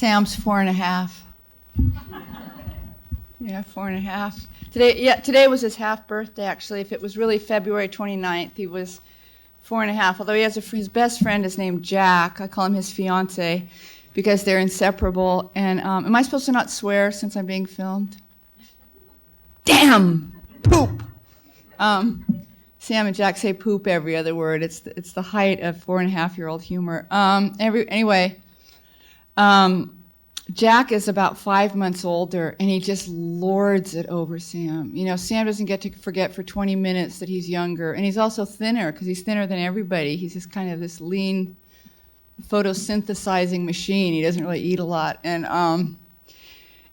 Sam's 4.5. Yeah, 4.5. Today was his half birthday, actually. If it was really February 29th, he was 4.5. Although he has his best friend is named Jack. I call him his fiance because they're inseparable. And am I supposed to not swear since I'm being filmed? Damn! Poop! Sam and Jack say poop every other word. It's the height of 4.5-year-old humor. Anyway, Jack is about 5 months older, and he just lords it over Sam. You know, Sam doesn't get to forget for 20 minutes that he's younger, and he's also thinner because he's thinner than everybody. He's just kind of this lean, photosynthesizing machine. He doesn't really eat a lot,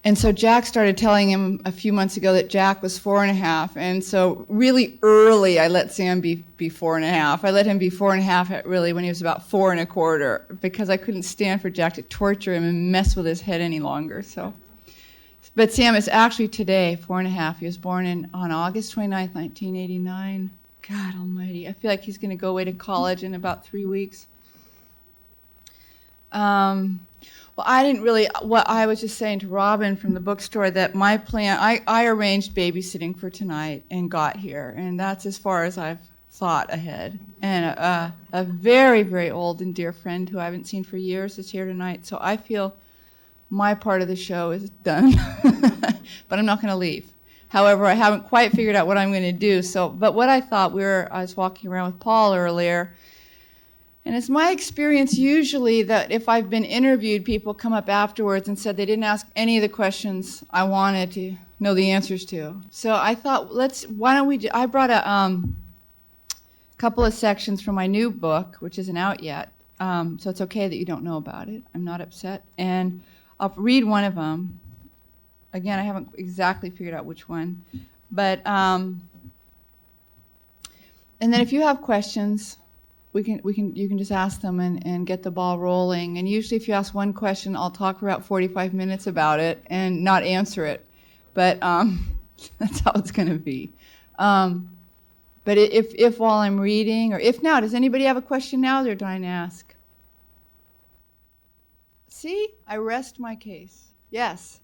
and so Jack started telling him a few months ago that Jack was 4.5, and so really early I let Sam be 4.5. I let him be 4.5 really when he was about 4.25 because I couldn't stand for Jack to torture him and mess with his head any longer. So, but Sam is actually today 4.5. He was born on August 29th, 1989. God almighty, I feel like he's going to go away to college in about 3 weeks. Well, I was just saying to Robin from the bookstore that my plan, I arranged babysitting for tonight and got here, and that's as far as I've thought ahead. And a very, very old and dear friend who I haven't seen for years is here tonight, so I feel my part of the show is done, but I'm not going to leave. However, I haven't quite figured out what I'm going to do, but what I thought, I was walking around with Paul earlier, and it's my experience usually that if I've been interviewed, people come up afterwards and said they didn't ask any of the questions I wanted to know the answers to. So I thought, why don't we I brought a couple of sections from my new book, which isn't out yet. So it's okay that you don't know about it. I'm not upset. And I'll read one of them. Again, I haven't exactly figured out which one. But, and then if you have questions, you can just ask them and get the ball rolling. And usually if you ask one question, I'll talk for about 45 minutes about it and not answer it. But that's how it's going to be. But if while I'm reading, or if now, does anybody have a question now they're dying to ask? See, I rest my case. Yes?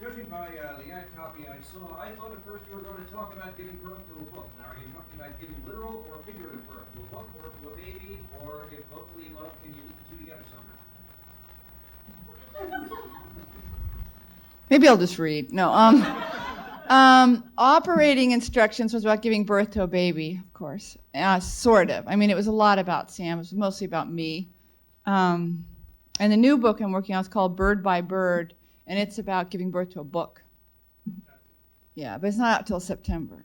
Judging by the ad copy I saw, I thought at first you were going to talk about giving birth to a book. Now, are you talking about giving literal or figurative birth to a book or to a baby, or if both of the above, can you put the two together somehow? Maybe I'll just read. No. Operating instructions was about giving birth to a baby, of course. Sort of. I mean, it was a lot about Sam. It was mostly about me. And the new book I'm working on is called Bird by Bird, and it's about giving birth to a book. Yeah, but it's not out till September.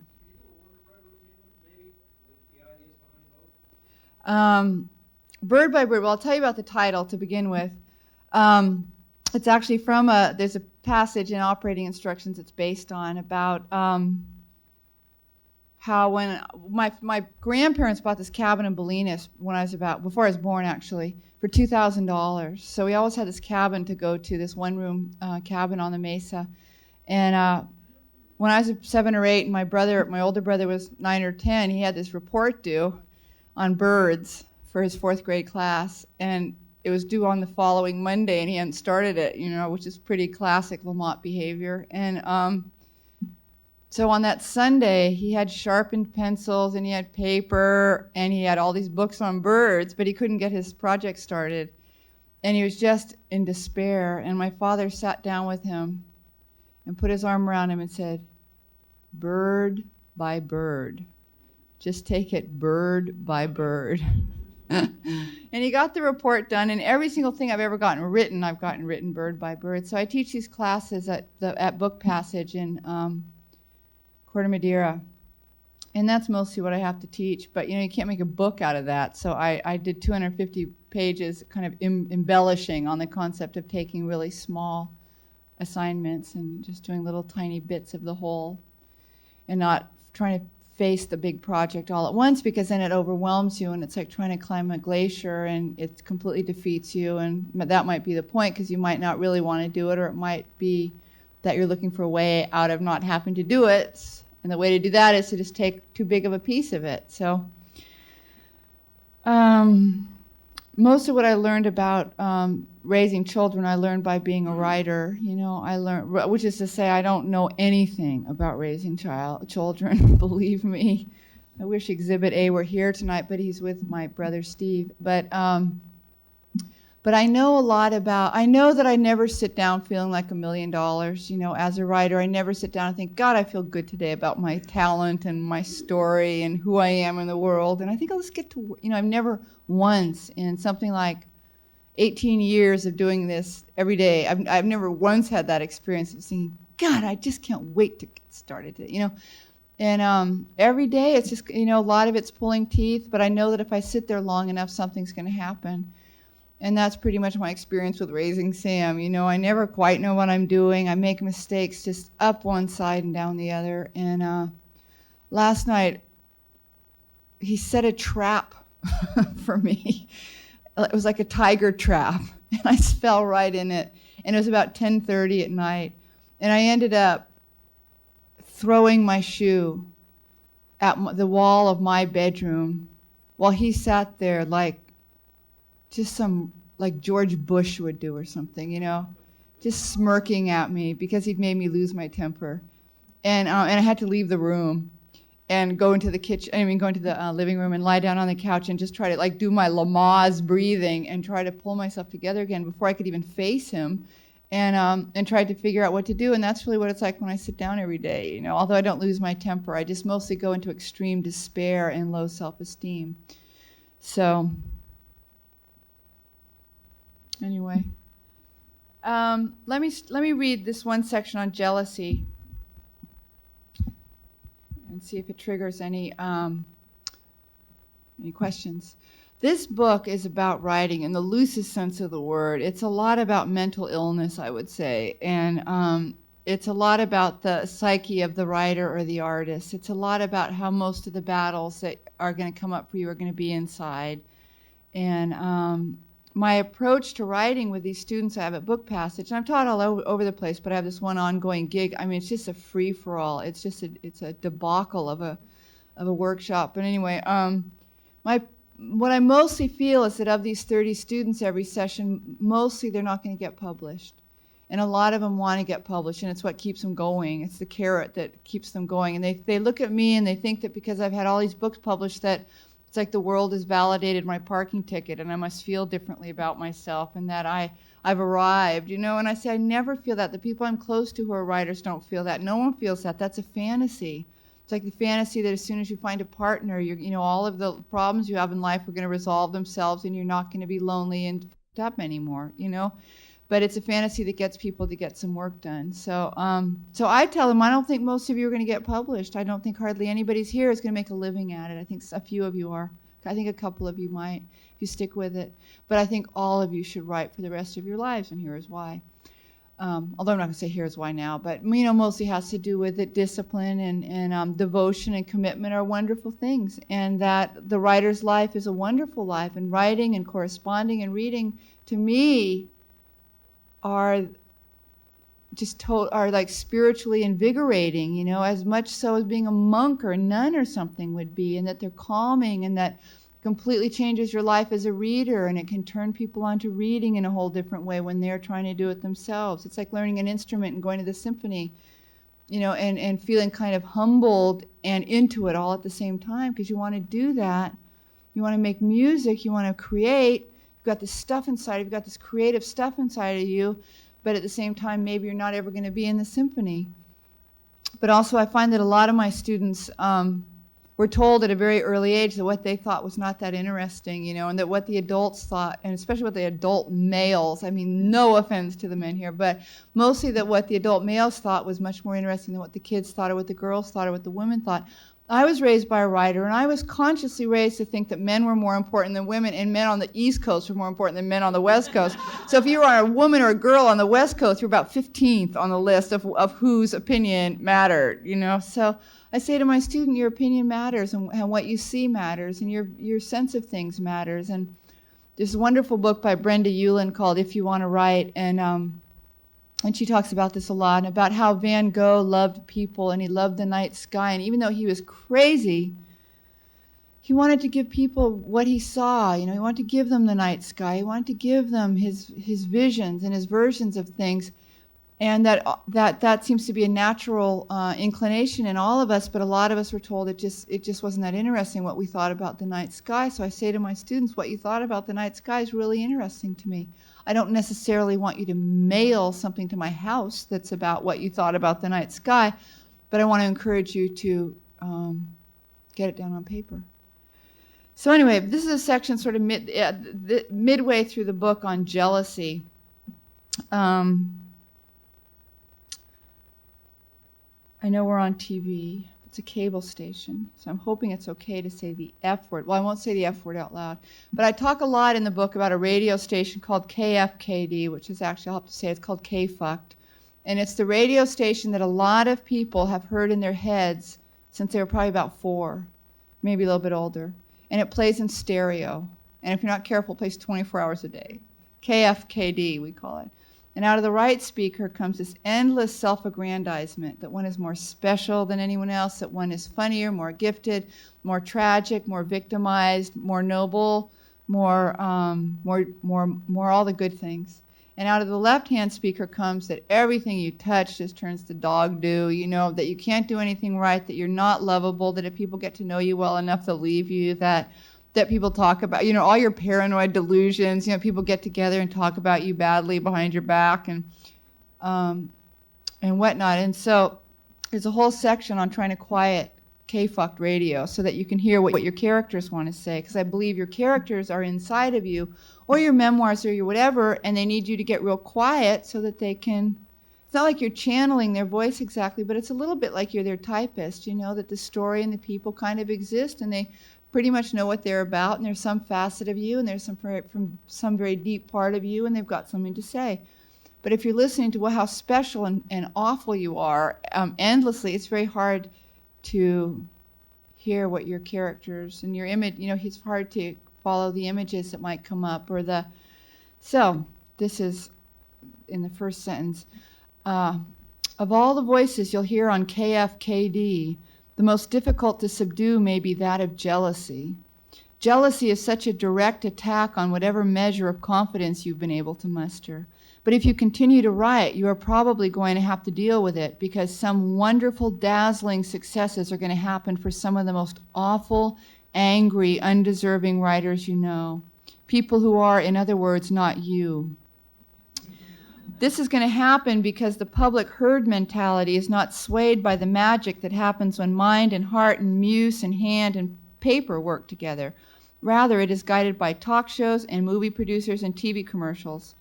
Bird by Bird. Well, I'll tell you about the title to begin with. It's actually from there's a passage in operating instructions it's based on about how when my grandparents bought this cabin in Bolinas before I was born actually, for $2,000. So we always had this cabin to go to, this one-room cabin on the mesa. And when I was 7 or 8 and my older brother was 9 or 10, he had this report due on birds for his 4th grade class. And it was due on the following Monday, and he hadn't started it, which is pretty classic Lamott behavior. And so on that Sunday, he had sharpened pencils, and he had paper, and he had all these books on birds, but he couldn't get his project started. And he was just in despair. And my father sat down with him and put his arm around him and said, "Bird by bird. Just take it bird by bird." And he got the report done, and every single thing I've ever gotten written, I've gotten written bird by bird. So I teach these classes at Book Passage in Corte Madera, and that's mostly what I have to teach. But you can't make a book out of that, so I did 250 pages kind of embellishing on the concept of taking really small assignments and just doing little tiny bits of the whole, and not trying to face the big project all at once, because then it overwhelms you, and it's like trying to climb a glacier, and it completely defeats you. And that might be the point, because you might not really want to do it, or it might be that you're looking for a way out of not having to do it, and the way to do that is to just take too big of a piece of it. So most of what I learned about raising children, I learned by being a writer. I learned, which is to say, I don't know anything about raising children. Believe me. I wish Exhibit A were here tonight, but he's with my brother Steve. But I know a lot about. I know that I never sit down feeling like $1 million. As a writer, I never sit down and think, God, I feel good today about my talent and my story and who I am in the world. And I think I'll just get to. I've never once in something like 18 years of doing this every day. I've never once had that experience of thinking, God, I just can't wait to get started. And every day it's just a lot of it's pulling teeth. But I know that if I sit there long enough, something's going to happen. And that's pretty much my experience with raising Sam. I never quite know what I'm doing. I make mistakes just up one side and down the other. And last night, he set a trap for me. It was like a tiger trap. And I fell right in it. And it was about 10:30 at night. And I ended up throwing my shoe at the wall of my bedroom while he sat there just like George Bush would do or something, just smirking at me because he'd made me lose my temper. And I had to leave the room and go into the living room and lie down on the couch and just try to do my Lamaze breathing and try to pull myself together again before I could even face him and tried to figure out what to do. And that's really what it's like when I sit down every day. Although I don't lose my temper, I just mostly go into extreme despair and low self-esteem. So anyway, let me read this one section on jealousy and see if it triggers any questions. This book is about writing in the loosest sense of the word. It's a lot about mental illness, I would say, and it's a lot about the psyche of the writer or the artist. It's a lot about how most of the battles that are going to come up for you are going to be inside. And my approach to writing with these students I have at Book Passage, and I've taught all over the place, but I have this one ongoing gig. I mean, it's just a free-for-all. It's a debacle of a workshop. But anyway, what I mostly feel is that of these 30 students every session, mostly they're not going to get published. And a lot of them want to get published, and it's what keeps them going. It's the carrot that keeps them going. And they look at me and they think that because I've had all these books published that it's like the world has validated my parking ticket and I must feel differently about myself and that I've arrived, And I say I never feel that. The people I'm close to who are writers don't feel that. No one feels that. That's a fantasy. It's like the fantasy that as soon as you find a partner, all of the problems you have in life are going to resolve themselves and you're not going to be lonely and f***ed up anymore, But it's a fantasy that gets people to get some work done. So I tell them, I don't think most of you are going to get published. I don't think hardly anybody's here is going to make a living at it. I think a few of you are. I think a couple of you might, if you stick with it. But I think all of you should write for the rest of your lives, and here is why. Although I'm not going to say here's why now, but mostly has to do with it. Discipline and devotion and commitment are wonderful things, and that the writer's life is a wonderful life, and writing and corresponding and reading, to me, are like spiritually invigorating, as much so as being a monk or a nun or something would be, and that they're calming, and that completely changes your life as a reader, and it can turn people on to reading in a whole different way when they're trying to do it themselves. It's like learning an instrument and going to the symphony, and feeling kind of humbled and into it all at the same time, because you want to do that. You want to make music, you want to create. You've got this stuff inside, you've got this creative stuff inside of you, but at the same time, maybe you're not ever going to be in the symphony. But also I find that a lot of my students were told at a very early age that what they thought was not that interesting, and that what the adults thought, and especially what the adult males, I mean, no offense to the men here, but mostly that what the adult males thought was much more interesting than what the kids thought or what the girls thought or what the women thought. I was raised by a writer, and I was consciously raised to think that men were more important than women, and men on the East Coast were more important than men on the West Coast. So if you were a woman or a girl on the West Coast, you're about 15th on the list of whose opinion mattered, So I say to my student, your opinion matters, and what you see matters, and your sense of things matters. And there's a wonderful book by Brenda Ullin called If You Want to Write, and she talks about this a lot, and about how Van Gogh loved people and he loved the night sky, and even though he was crazy, he wanted to give people what he saw. He wanted to give them the night sky. He wanted to give them his visions and his versions of things. And that seems to be a natural inclination in all of us, but a lot of us were told it just wasn't that interesting what we thought about the night sky. So I say to my students, what you thought about the night sky is really interesting to me. I don't necessarily want you to mail something to my house that's about what you thought about the night sky, but I want to encourage you to get it down on paper. So anyway, this is a section sort of midway through the book on jealousy. I know we're on TV. It's a cable station, so I'm hoping it's okay to say the F word. Well, I won't say the F word out loud. But I talk a lot in the book about a radio station called KFKD, which is actually, I'll have to say, it's called K-Fucked. And it's the radio station that a lot of people have heard in their heads since they were probably about 4, maybe a little bit older. And it plays in stereo. And if you're not careful, it plays 24 hours a day. KFKD, we call it. And out of the right speaker comes this endless self-aggrandizement that one is more special than anyone else, that one is funnier, more gifted, more tragic, more victimized, more noble, more all the good things. And out of the left-hand speaker comes that everything you touch just turns to dog do, that you can't do anything right, that you're not lovable, that if people get to know you well enough, they'll leave you, that people talk about, all your paranoid delusions, people get together and talk about you badly behind your back and whatnot. And so there's a whole section on trying to quiet K-Fucked radio so that you can hear what your characters want to say, because I believe your characters are inside of you, or your memoirs or your whatever, and they need you to get real quiet so that they can, it's not like you're channeling their voice exactly, but it's a little bit like you're their typist, that the story and the people kind of exist, and they pretty much know what they're about, and there's some facet of you, and there's from some very deep part of you, and they've got something to say. But if you're listening to how special and awful you are endlessly, it's very hard to hear what your characters and your image, it's hard to follow the images that might come up, so this is in the first sentence. Of all the voices you'll hear on KFKD, the most difficult to subdue may be that of jealousy. Jealousy is such a direct attack on whatever measure of confidence you've been able to muster. But if you continue to write, you are probably going to have to deal with it, because some wonderful, dazzling successes are going to happen for some of the most awful, angry, undeserving writers you know. People who are, in other words, not you. This is going to happen because the public herd mentality is not swayed by the magic that happens when mind and heart and muse and hand and paper work together. Rather, it is guided by talk shows and movie producers and TV commercials.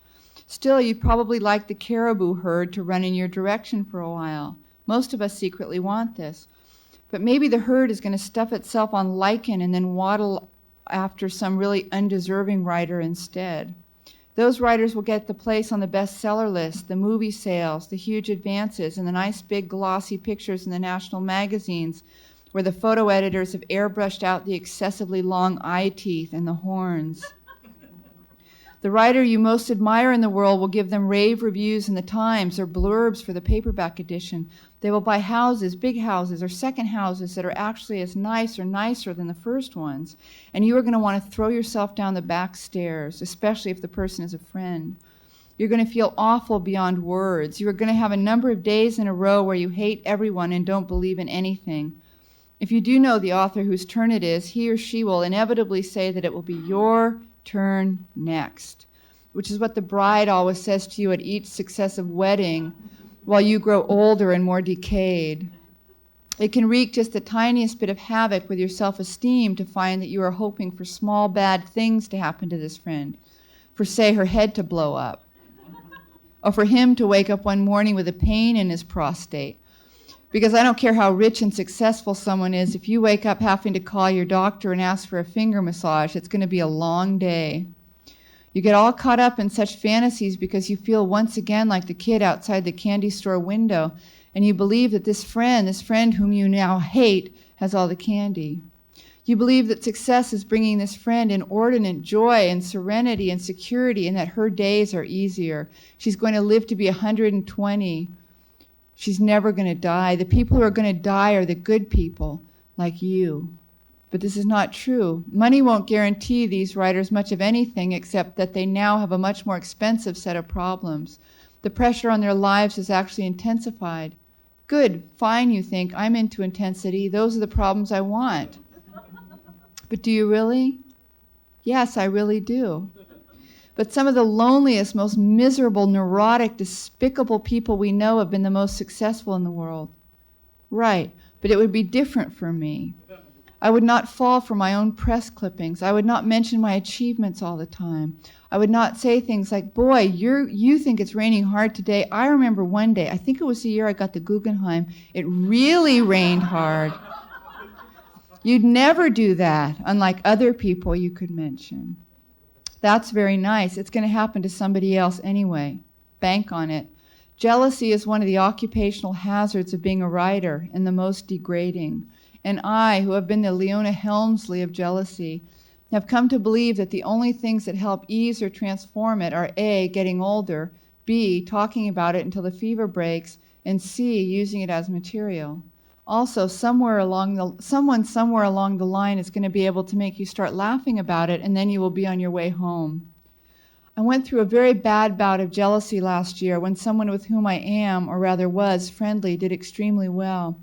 Still, you'd probably like the caribou herd to run in your direction for a while. Most of us secretly want this. But maybe the herd is going to stuff itself on lichen and then waddle after some really undeserving writer instead. Those writers will get the place on the bestseller list, the movie sales, the huge advances, and the nice big glossy pictures in the national magazines where the photo editors have airbrushed out the excessively long eye teeth and the horns. The writer you most admire in the world will give them rave reviews in the Times or blurbs for the paperback edition. They will buy houses, big houses, or second houses that are actually as nice or nicer than the first ones. And you are going to want to throw yourself down the back stairs, especially if the person is a friend. You're going to feel awful beyond words. You are going to have a number of days in a row where you hate everyone and don't believe in anything. If you do know the author whose turn it is, he or she will inevitably say that it will be your turn next, which is what the bride always says to you at each successive wedding while you grow older and more decayed. It can wreak just the tiniest bit of havoc with your self-esteem to find that you are hoping for small bad things to happen to this friend, for, say, her head to blow up, or for him to wake up one morning with a pain in his prostate. Because I don't care how rich and successful someone is, if you wake up having to call your doctor and ask for a finger massage, it's going to be a long day. You get all caught up in such fantasies because you feel once again like the kid outside the candy store window, and you believe that this friend whom you now hate, has all the candy. You believe that success is bringing this friend inordinate joy and serenity and security, and that her days are easier. She's going to live to be 120. She's never going to die. The people who are going to die are the good people, like you. but this is not true. Money won't guarantee these writers much of anything except that they now have a much more expensive set of problems. The pressure on their lives is actually intensified. Good, fine, you think. I'm into intensity. Those are the problems I want. But do you really? Yes, I really do. But some of the loneliest, most miserable, neurotic, despicable people we know have been the most successful in the world. Right, but it would be different for me. I would not fall for my own press clippings. I would not mention my achievements all the time. I would not say things like, boy, you think it's raining hard today. I remember one day, I think it was the year I got the Guggenheim, it really rained hard. You'd never do that, unlike other people you could mention. That's very nice. It's going to happen to somebody else anyway. Bank on it. Jealousy is one of the occupational hazards of being a writer and the most degrading. And I, who have been the Leona Helmsley of jealousy, have come to believe that the only things that help ease or transform it are A, getting older, B, talking about it until the fever breaks, and C, using it as material. Also, someone somewhere along the line is going to be able to make you start laughing about it, and then you will be on your way home. I went through a very bad bout of jealousy last year when someone with whom I am, or rather was, friendly did extremely well.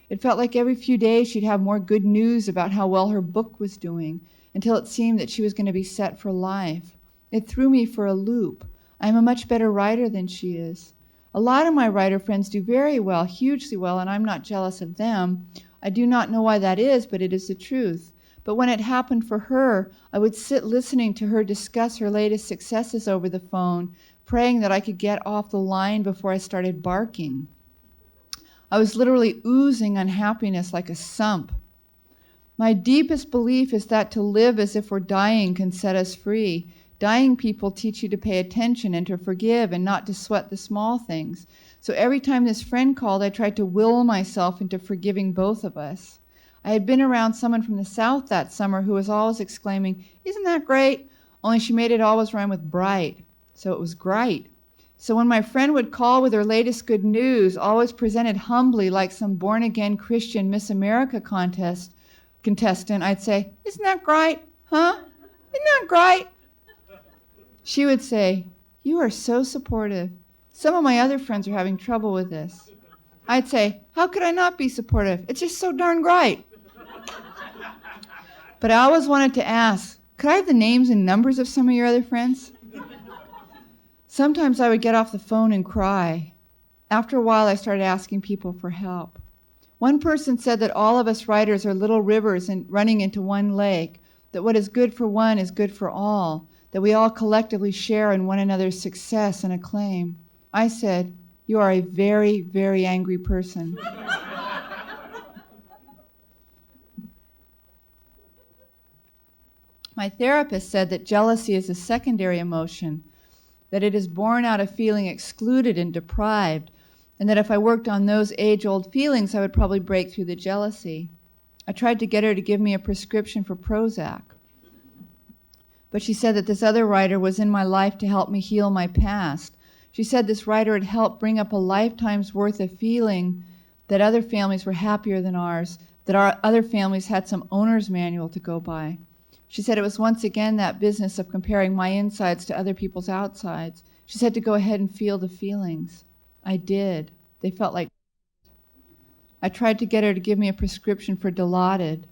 It felt like every few days she'd have more good news about how well her book was doing, until it seemed that she was going to be set for life. It threw me for a loop. I am a much better writer than she is. A lot of my writer friends do very well, hugely well, and I'm not jealous of them. I do not know why that is, but it is the truth. But when it happened for her, I would sit listening to her discuss her latest successes over the phone, praying that I could get off the line before I started barking. I was literally oozing unhappiness like a sump. My deepest belief is that to live as if we're dying can set us free. Dying people teach you to pay attention and to forgive and not to sweat the small things. So every time this friend called, I tried to will myself into forgiving both of us. I had been around someone from the South that summer who was always exclaiming, "Isn't that great?" Only she made it always rhyme with bright. So it was great. So when my friend would call with her latest good news, always presented humbly like some born-again Christian Miss America contestant, I'd say, "Isn't that great? Huh? Isn't that great?" She would say, "You are so supportive. Some of my other friends are having trouble with this." I'd say, "How could I not be supportive? It's just so darn great." But I always wanted to ask, could I have the names and numbers of some of your other friends? Sometimes I would get off the phone and cry. After a while, I started asking people for help. One person said that all of us writers are little rivers running into one lake, that what is good for one is good for all, that we all collectively share in one another's success and acclaim. I said, "You are a very, very angry person." My therapist said that jealousy is a secondary emotion, that it is born out of feeling excluded and deprived, and that if I worked on those age-old feelings, I would probably break through the jealousy. I tried to get her to give me a prescription for Prozac. But she said that this other writer was in my life to help me heal my past. She said this writer had helped bring up a lifetime's worth of feeling that other families were happier than ours, that our other families had some owner's manual to go by. She said it was once again that business of comparing my insides to other people's outsides. She said to go ahead and feel the feelings. I did. They felt like... I tried to get her to give me a prescription for Dilaudid.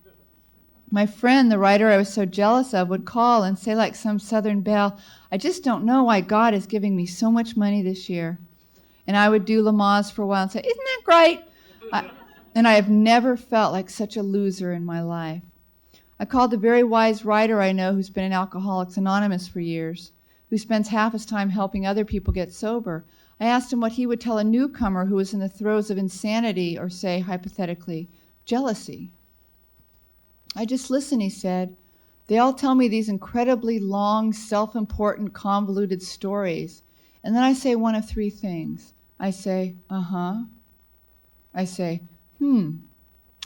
My friend, the writer I was so jealous of, would call and say like some Southern belle, "I just don't know why God is giving me so much money this year." And I would do Lamaze for a while and say, "Isn't that great?" And I have never felt like such a loser in my life. I called a very wise writer I know who's been in Alcoholics Anonymous for years, who spends half his time helping other people get sober. I asked him what he would tell a newcomer who was in the throes of insanity or, say, hypothetically, jealousy. "I just listen," he said. "They all tell me these incredibly long, self-important, convoluted stories. And then I say one of three things. I say, uh-huh. I say,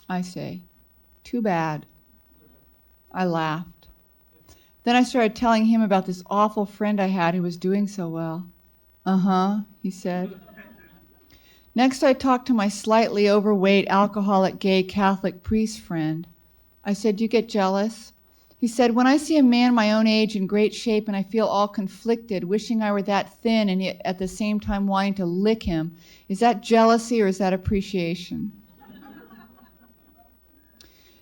I say, too bad." I laughed. Then I started telling him about this awful friend I had who was doing so well. "Uh-huh," he said. Next, I talked to my slightly overweight, alcoholic, gay Catholic priest friend. I said, "Do you get jealous?" He said, "When I see a man my own age in great shape and I feel all conflicted, wishing I were that thin and yet at the same time wanting to lick him, is that jealousy or is that appreciation?"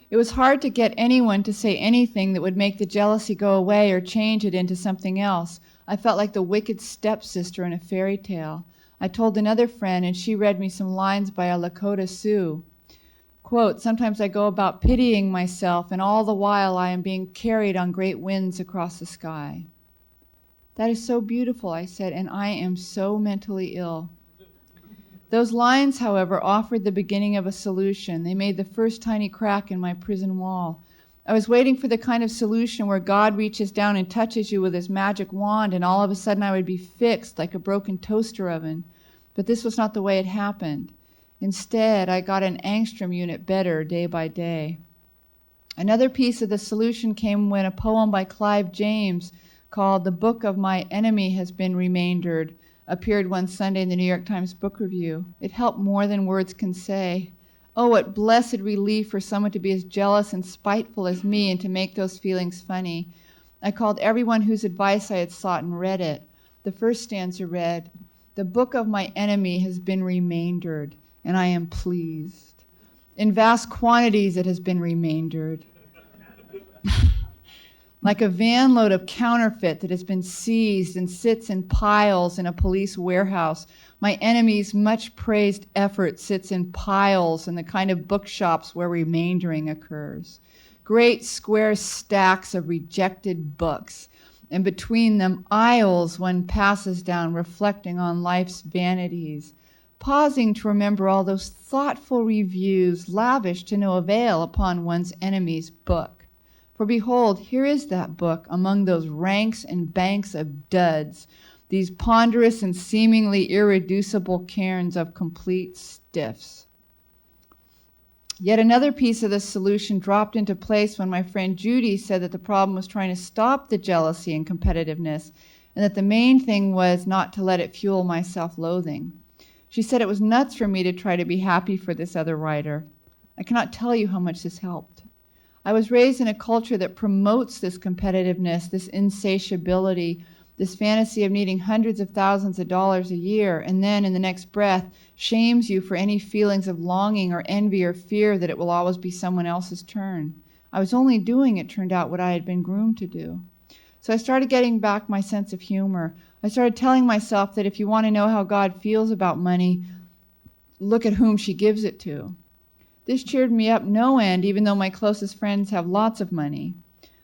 It was hard to get anyone to say anything that would make the jealousy go away or change it into something else. I felt like the wicked stepsister in a fairy tale. I told another friend, and she read me some lines by a Lakota Sioux. Quote, "Sometimes I go about pitying myself, and all the while I am being carried on great winds across the sky." "That is so beautiful," I said, "and I am so mentally ill." Those lines, however, offered the beginning of a solution. They made the first tiny crack in my prison wall. I was waiting for the kind of solution where God reaches down and touches you with his magic wand, and all of a sudden I would be fixed like a broken toaster oven. But this was not the way it happened. Instead, I got an angstrom unit better day by day. Another piece of the solution came when a poem by Clive James called "The Book of My Enemy Has Been Remaindered" appeared one Sunday in the New York Times Book Review. It helped more than words can say. Oh, what blessed relief for someone to be as jealous and spiteful as me and to make those feelings funny. I called everyone whose advice I had sought and read it. The first stanza read, "The book of my enemy has been remaindered, and I am pleased. In vast quantities it has been remaindered." Like a van load of counterfeit that has been seized and sits in piles in a police warehouse, my enemy's much praised effort sits in piles in the kind of bookshops where remaindering occurs. Great square stacks of rejected books, and between them aisles one passes down reflecting on life's vanities, pausing to remember all those thoughtful reviews lavished to no avail upon one's enemy's book. For behold, here is that book among those ranks and banks of duds, these ponderous and seemingly irreducible cairns of complete stiffs. Yet another piece of the solution dropped into place when my friend Judy said that the problem was trying to stop the jealousy and competitiveness, and that the main thing was not to let it fuel my self-loathing. She said it was nuts for me to try to be happy for this other writer. I cannot tell you how much this helped. I was raised in a culture that promotes this competitiveness, this insatiability, this fantasy of needing hundreds of thousands of dollars a year, and then in the next breath shames you for any feelings of longing or envy or fear that it will always be someone else's turn. I was only doing, it turned out, what I had been groomed to do. So I started getting back my sense of humor. I started telling myself that if you want to know how God feels about money, look at whom she gives it to. This cheered me up no end, even though my closest friends have lots of money.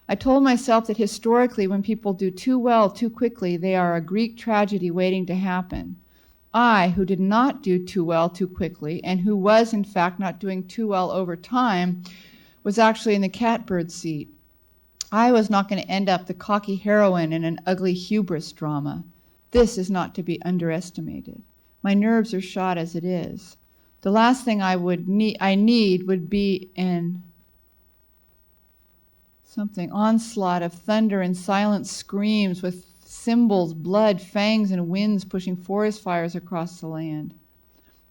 I told myself that historically, when people do too well too quickly, they are a Greek tragedy waiting to happen. I, who did not do too well too quickly, and who was, in fact, not doing too well over time, was actually in the catbird seat. I was not going to end up the cocky heroine in an ugly hubris drama. This is not to be underestimated. My nerves are shot as it is. The last thing I need would be an onslaught of thunder and silent screams with cymbals, blood, fangs, and winds pushing forest fires across the land.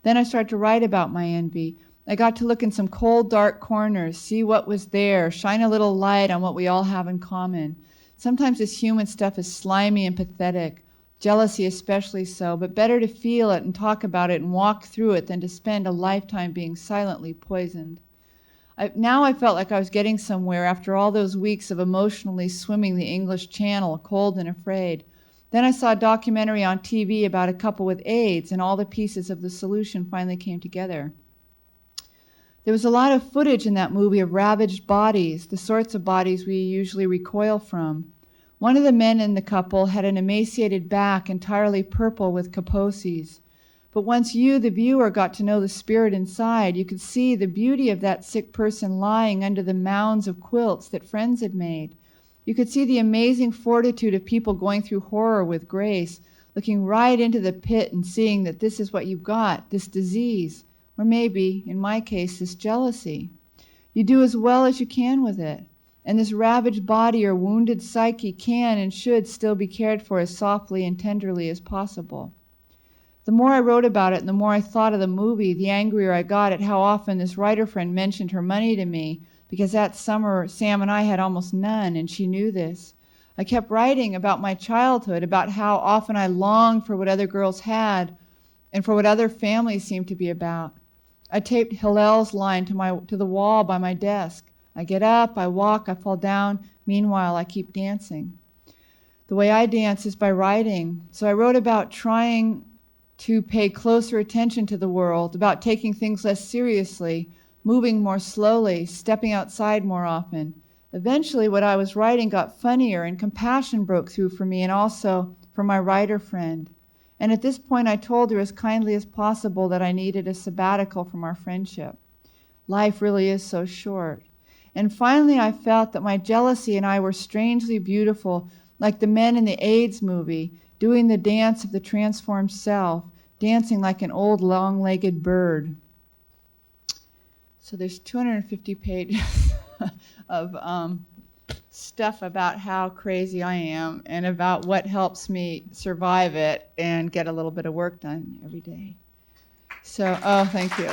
Then I started to write about my envy. I got to look in some cold, dark corners, see what was there, shine a little light on what we all have in common. Sometimes this human stuff is slimy and pathetic. Jealousy especially so, but better to feel it and talk about it and walk through it than to spend a lifetime being silently poisoned. Now I felt like I was getting somewhere after all those weeks of emotionally swimming the English Channel, cold and afraid. Then I saw a documentary on TV about a couple with AIDS, and all the pieces of the solution finally came together. There was a lot of footage in that movie of ravaged bodies, the sorts of bodies we usually recoil from. One of the men in the couple had an emaciated back entirely purple with kaposi's. But once you, the viewer, got to know the spirit inside, you could see the beauty of that sick person lying under the mounds of quilts that friends had made. You could see the amazing fortitude of people going through horror with grace, looking right into the pit and seeing that this is what you've got, this disease, or maybe, in my case, this jealousy. You do as well as you can with it. And this ravaged body or wounded psyche can and should still be cared for as softly and tenderly as possible. The more I wrote about it and the more I thought of the movie, the angrier I got at how often this writer friend mentioned her money to me, because that summer Sam and I had almost none, and she knew this. I kept writing about my childhood, about how often I longed for what other girls had and for what other families seemed to be about. I taped Hillel's line to the wall by my desk. I get up, I walk, I fall down. Meanwhile, I keep dancing. The way I dance is by writing. So I wrote about trying to pay closer attention to the world, about taking things less seriously, moving more slowly, stepping outside more often. Eventually, what I was writing got funnier, and compassion broke through for me and also for my writer friend. And at this point, I told her as kindly as possible that I needed a sabbatical from our friendship. Life really is so short. And finally, I felt that my jealousy and I were strangely beautiful, like the men in the AIDS movie, doing the dance of the transformed self, dancing like an old long-legged bird. So there's 250 pages of stuff about how crazy I am and about what helps me survive it and get a little bit of work done every day. So, thank you.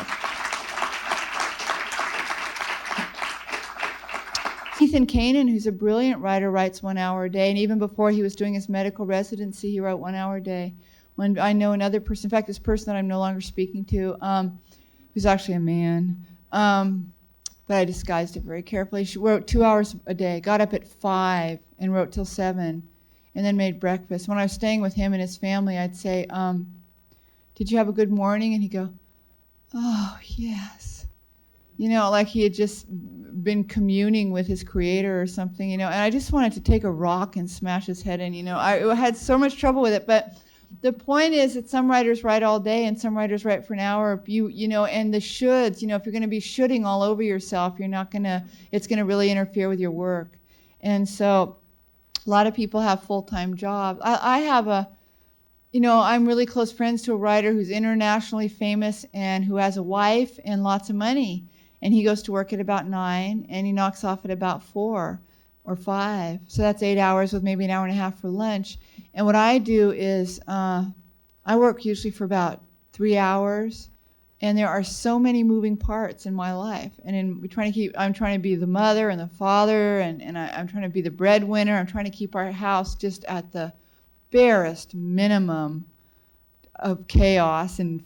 Ethan Kanan, who's a brilliant writer, writes 1 hour a day, and even before he was doing his medical residency, he wrote 1 hour a day. When I know another person, in fact, this person that I'm no longer speaking to, who's actually a man, but I disguised it very carefully. She wrote 2 hours a day, got up at 5 and wrote till 7, and then made breakfast. When I was staying with him and his family, I'd say, did you have a good morning? And he'd go, oh, yes. You know, like he had just been communing with his creator or something, you know, and I just wanted to take a rock and smash his head in, you know. I had so much trouble with it, but the point is that some writers write all day and some writers write for an hour. You know, and the shoulds, you know, if you're going to be shoulding all over yourself, it's going to really interfere with your work. And so a lot of people have full-time jobs. I have I'm really close friends to a writer who's internationally famous and who has a wife and lots of money. And he goes to work at about 9 and he knocks off at about 4 or 5. So that's 8 hours with maybe an hour and a half for lunch. And what I do is I work usually for about 3 hours, and there are so many moving parts in my life. And I'm trying to be the mother and the father, and I'm trying to be the breadwinner. I'm trying to keep our house just at the barest minimum of chaos, and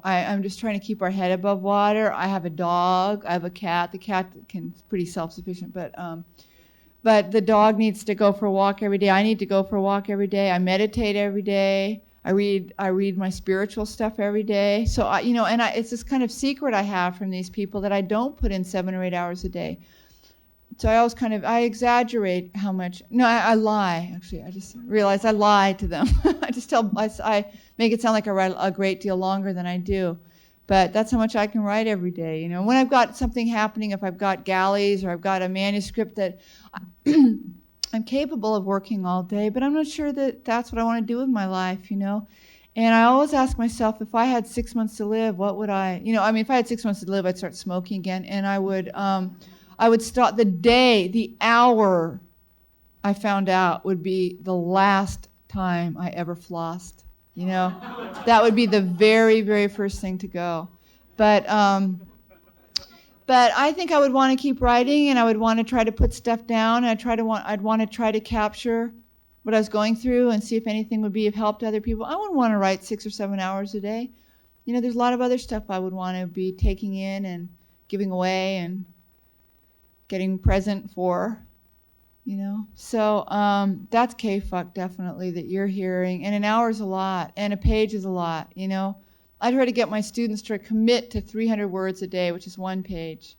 I'm just trying to keep our head above water. I have a dog, I have a cat. The cat is pretty self-sufficient, but the dog needs to go for a walk every day. I need to go for a walk every day. I meditate every day. I read my spiritual stuff every day. So it's this kind of secret I have from these people that I don't put in 7 or 8 hours a day. So I always I exaggerate how much. No, I lie. Actually, I just realized I lie to them. I make it sound like I write a great deal longer than I do. But that's how much I can write every day. You know, when I've got something happening, if I've got galleys or I've got a manuscript that I'm capable of working all day, but I'm not sure that that's what I want to do with my life, you know. And I always ask myself, if I had 6 months to live, what would I, if I had 6 months to live, I'd start smoking again, and I would start the hour I found out would be the last time I ever flossed. You know, that would be the very, very first thing to go. But I think I would want to keep writing, and I would want to try to put stuff down. And I'd want to try to capture what I was going through and see if anything would be of help to other people. I wouldn't want to write 6 or 7 hours a day. You know, there's a lot of other stuff I would want to be taking in and giving away and getting present for, you know. So that's K-fuck definitely that you're hearing. And an hour is a lot, and a page is a lot, you know. I try to get my students to commit to 300 words a day, which is 1 page.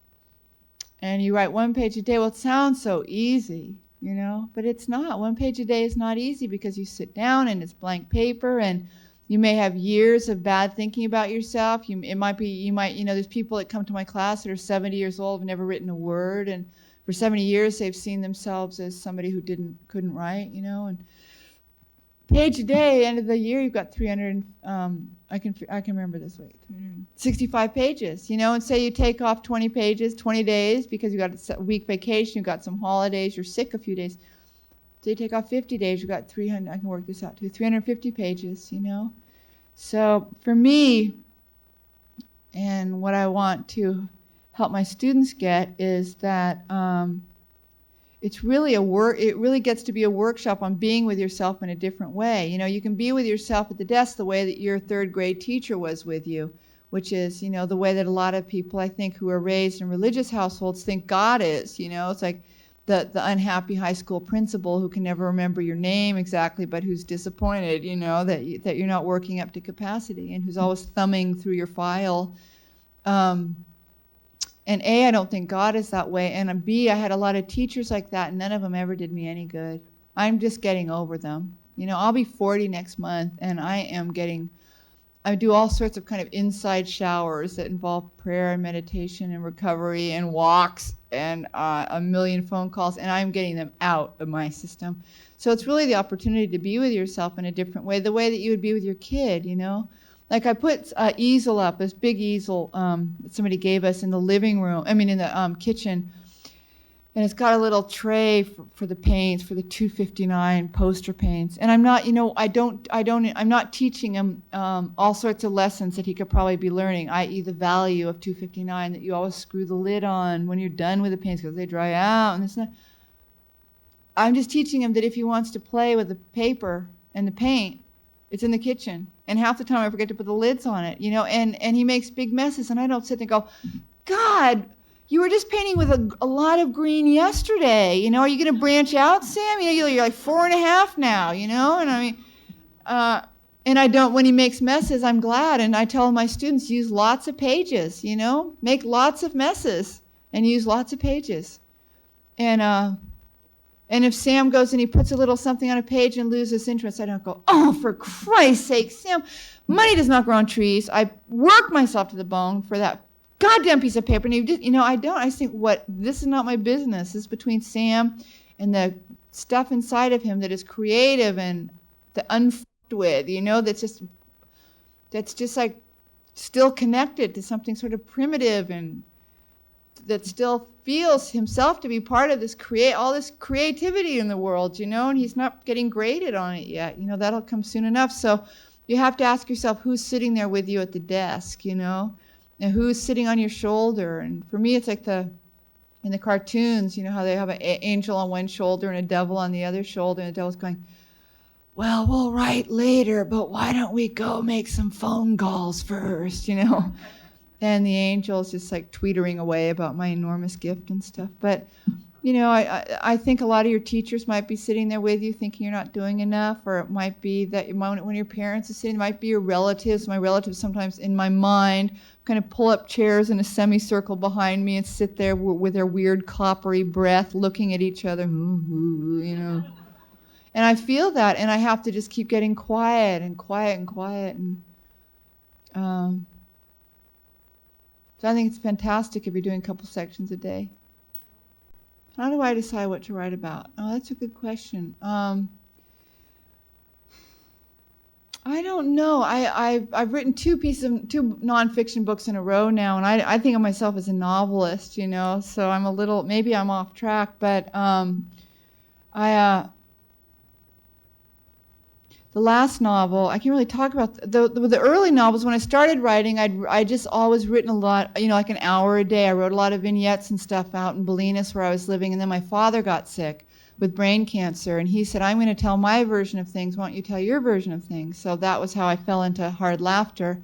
And you write 1 page a day. Well, it sounds so easy, you know, but it's not. 1 page a day is not easy because you sit down and it's blank paper, and you may have years of bad thinking about yourself. There's people that come to my class that are 70 years old, have never written a word, and for 70 years they've seen themselves as somebody who couldn't write, you know. And page a day, end of the year, you've got 300. I can remember this way, 365 pages, you know. And say you take off 20 pages, 20 days because you got a week vacation, you got some holidays, you're sick a few days. So you take off 50 days, you got 300. I can work this out too. 350 pages, you know. So for me, and what I want to help my students get is that it's really it really gets to be a workshop on being with yourself in a different way. You know, you can be with yourself at the desk the way that your third grade teacher was with you, which is, you know, the way that a lot of people, I think, who are raised in religious households think God is. You know, it's like the unhappy high school principal who can never remember your name exactly, but who's disappointed, you know, that you're not working up to capacity, and who's always thumbing through your file. And A, I don't think God is that way. And B, I had a lot of teachers like that, and none of them ever did me any good. I'm just getting over them. You know, I'll be 40 next month, and I do all sorts of kind of inside showers that involve prayer and meditation and recovery and walks and a million phone calls, and I'm getting them out of my system. So it's really the opportunity to be with yourself in a different way, the way that you would be with your kid, you know? Like I put an easel up, this big easel that somebody gave us in the living room, in the kitchen. And it's got a little tray for the paints, for the 259 poster paints. And I'm not, you know, I'm not teaching him all sorts of lessons that he could probably be learning, i.e. the value of 259, that you always screw the lid on when you're done with the paints because they dry out. And it's not. I'm just teaching him that if he wants to play with the paper and the paint, it's in the kitchen. And half the time I forget to put the lids on it, you know, and he makes big messes. And I don't sit there and go, God, you were just painting with a lot of green yesterday. You know, are you going to branch out, Sam? You know, you're like 4.5 now, you know? And I mean, and I don't, when he makes messes, I'm glad. And I tell my students, use lots of pages, you know, make lots of messes and use lots of pages. And if Sam goes and he puts a little something on a page and loses interest, I don't go, oh, for Christ's sake, Sam, money does not grow on trees. I work myself to the bone for that goddamn piece of paper. And I don't. I think, this is not my business. This is between Sam and the stuff inside of him that is creative and the unfucked with, you know, that's just like still connected to something sort of primitive and that still feels himself to be part of all this creativity in the world, you know, and he's not getting graded on it yet. You know, that'll come soon enough. So you have to ask yourself who's sitting there with you at the desk, you know, and who's sitting on your shoulder. And for me, it's like in the cartoons, you know, how they have an angel on one shoulder and a devil on the other shoulder, and the devil's going, well, we'll write later, but why don't we go make some phone calls first, you know? And the angel's just like tweetering away about my enormous gift and stuff. But, you know, I think a lot of your teachers might be sitting there with you thinking you're not doing enough, or it might be that when your parents are sitting, it might be your relatives. My relatives sometimes in my mind kind of pull up chairs in a semicircle behind me and sit there with their weird coppery breath looking at each other, you know. And I feel that, and I have to just keep getting quiet and quiet and quiet. And so I think it's fantastic if you're doing a couple sections a day. How do I decide what to write about? Oh, that's a good question. I don't know. I've written two nonfiction books in a row now, and I think of myself as a novelist, you know. So maybe I'm off track, but the last novel, I can't really talk about the early novels. When I started writing, I just always written a lot, you know, like an hour a day. I wrote a lot of vignettes and stuff out in Bolinas where I was living, and then my father got sick with brain cancer, and he said, I'm going to tell my version of things. Why don't you tell your version of things? So that was how I fell into Hard Laughter,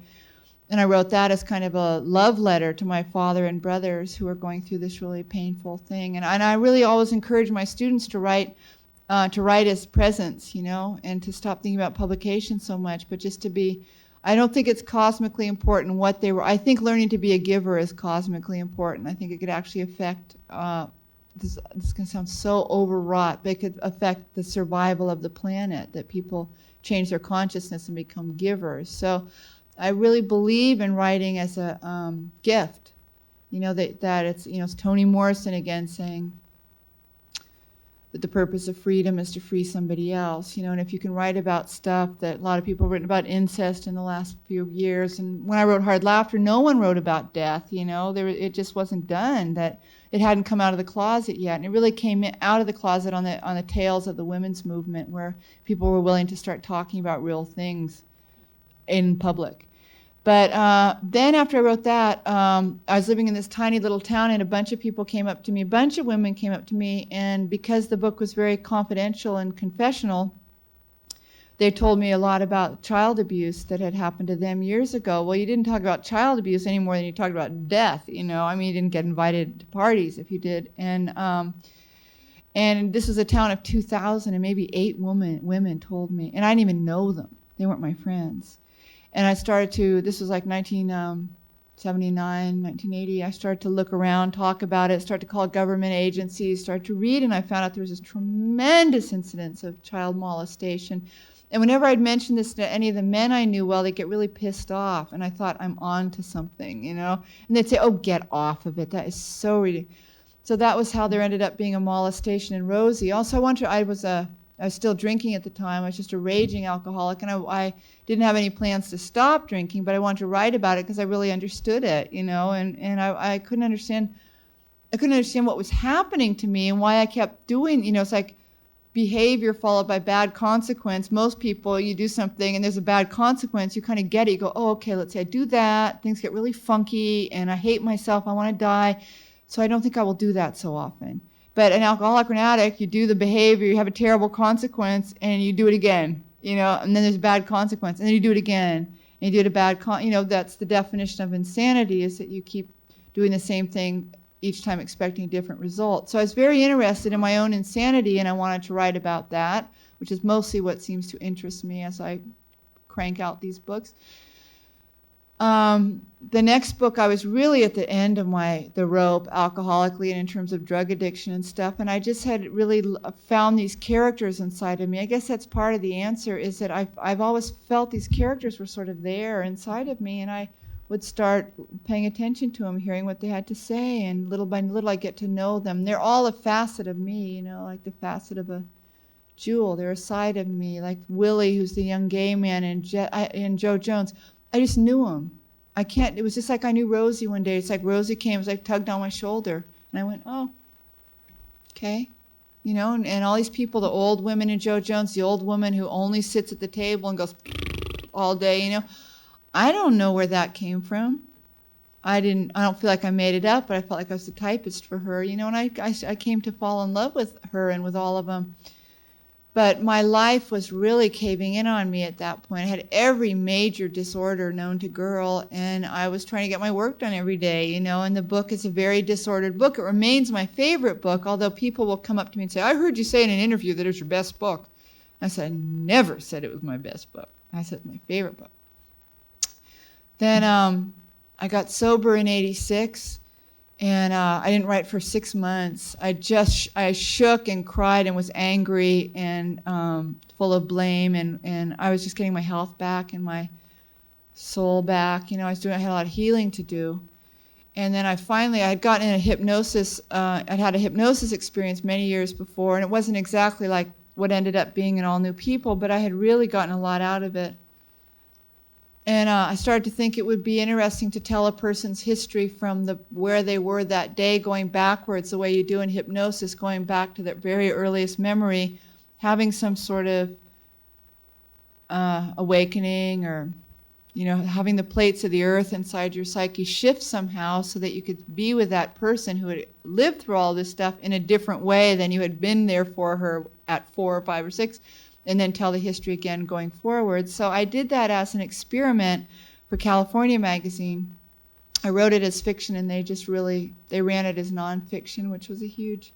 and I wrote that as kind of a love letter to my father and brothers who are going through this really painful thing. And I really always encourage my students to write as presence, you know, and to stop thinking about publication so much, but just to be, I don't think it's cosmically important what they were. I think learning to be a giver is cosmically important. I think it could actually affect, this is going to sound so overwrought, but it could affect the survival of the planet, that people change their consciousness and become givers. So I really believe in writing as a gift, you know, that it's, you know, it's Toni Morrison again saying, that the purpose of freedom is to free somebody else, you know, and if you can write about stuff that a lot of people have written about incest in the last few years, and when I wrote Hard Laughter, no one wrote about death, you know, it just wasn't done, that it hadn't come out of the closet yet, and it really came out of the closet on the tails of the women's movement, where people were willing to start talking about real things in public. But then after I wrote that, I was living in this tiny little town, and a bunch of people came up to me, a bunch of women came up to me, and because the book was very confidential and confessional, they told me a lot about child abuse that had happened to them years ago. Well, you didn't talk about child abuse any more than you talked about death, you know. I mean, you didn't get invited to parties if you did. And this was a town of 2,000, and maybe 8 women told me, and I didn't even know them. They weren't my friends. And I started to, this was like 1979, 1980, I started to look around, talk about it, start to call government agencies, start to read, and I found out there was this tremendous incidence of child molestation. And whenever I'd mention this to any of the men I knew well, they'd get really pissed off. And I thought, I'm on to something, you know? And they'd say, oh, get off of it. That is so ridiculous. So that was how there ended up being a molestation in Rosie. Also, I was still drinking at the time. I was just a raging alcoholic, and I didn't have any plans to stop drinking, but I wanted to write about it because I really understood it, you know, and I couldn't understand what was happening to me and why I kept doing, you know, it's like behavior followed by bad consequence. Most people, you do something and there's a bad consequence, you kind of get it. You go, oh, okay, let's say I do that. Things get really funky and I hate myself. I want to die. So I don't think I will do that so often. But an alcoholic or an addict, you do the behavior, you have a terrible consequence, and you do it again, you know, and then there's a bad consequence, and then you do it again, and you do it a bad you know, that's the definition of insanity, is that you keep doing the same thing each time expecting a different result. So I was very interested in my own insanity, and I wanted to write about that, which is mostly what seems to interest me as I crank out these books. The next book, I was really at the end of the rope alcoholically and in terms of drug addiction and stuff, and I just had really found these characters inside of me. I guess that's part of the answer, is that I've always felt these characters were sort of there inside of me, and I would start paying attention to them, hearing what they had to say, and little by little I get to know them. They're all a facet of me, you know, like the facet of a jewel. They're a side of me, like Willie, who's the young gay man, and Joe Jones. I just knew him. It was just like I knew Rosie one day. It's like Rosie came, it was like tugged on my shoulder. And I went, oh, okay. You know, and all these people, the old women in Joe Jones, the old woman who only sits at the table and goes all day, you know. I don't know where that came from. I don't feel like I made it up, but I felt like I was the typist for her, you know, and I came to fall in love with her and with all of them. But my life was really caving in on me at that point. I had every major disorder known to girl, and I was trying to get my work done every day, you know, and the book is a very disordered book. It remains my favorite book, although people will come up to me and say, I heard you say in an interview that it's your best book. I said, I never said it was my best book. I said, it's my favorite book. Then I got sober in 86. And I didn't write for 6 months. I shook and cried and was angry and full of blame. And I was just getting my health back and my soul back. You know, I had a lot of healing to do. And then I had gotten in a hypnosis. I'd had a hypnosis experience many years before. And it wasn't exactly like what ended up being in All New People, but I had really gotten a lot out of it. And I started to think it would be interesting to tell a person's history from where they were that day, going backwards, the way you do in hypnosis, going back to their very earliest memory, having some sort of awakening, or, you know, having the plates of the earth inside your psyche shift somehow so that you could be with that person who had lived through all this stuff in a different way than you had been there for her at 4 or 5 or 6. And then tell the history again going forward. So I did that as an experiment for California Magazine. I wrote it as fiction, and they ran it as nonfiction, which was a huge,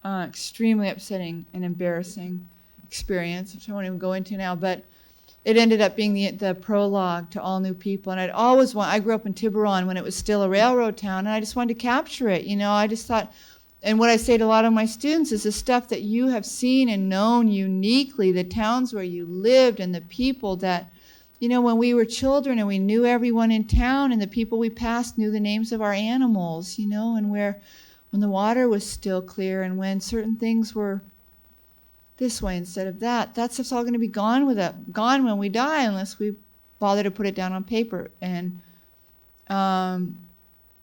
extremely upsetting and embarrassing experience, which I won't even go into now. But it ended up being the prologue to All New People. And I grew up in Tiburon when it was still a railroad town, and I just wanted to capture it. You know, I just thought, and what I say to a lot of my students is the stuff that you have seen and known uniquely, the towns where you lived and the people that, you know, when we were children and we knew everyone in town, and the people we passed knew the names of our animals, you know, and when the water was still clear, and when certain things were this way instead of that stuff's all going to be gone when we die, unless we bother to put it down on paper. And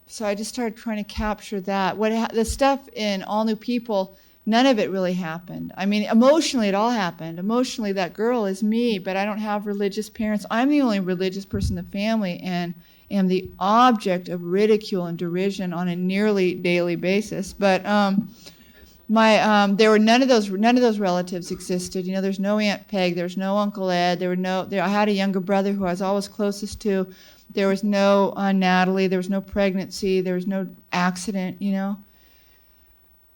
so I just started trying to capture that. The stuff in All New People none of it really happened. I mean, emotionally, it all happened. Emotionally, that girl is me, but I don't have religious parents. I'm the only religious person in the family and am the object of ridicule and derision on a nearly daily basis. But there were none of those relatives existed. There's no Aunt Peg, there's no Uncle Ed, I had a younger brother who I was always closest to. There was no Natalie, there was no pregnancy, there was no accident.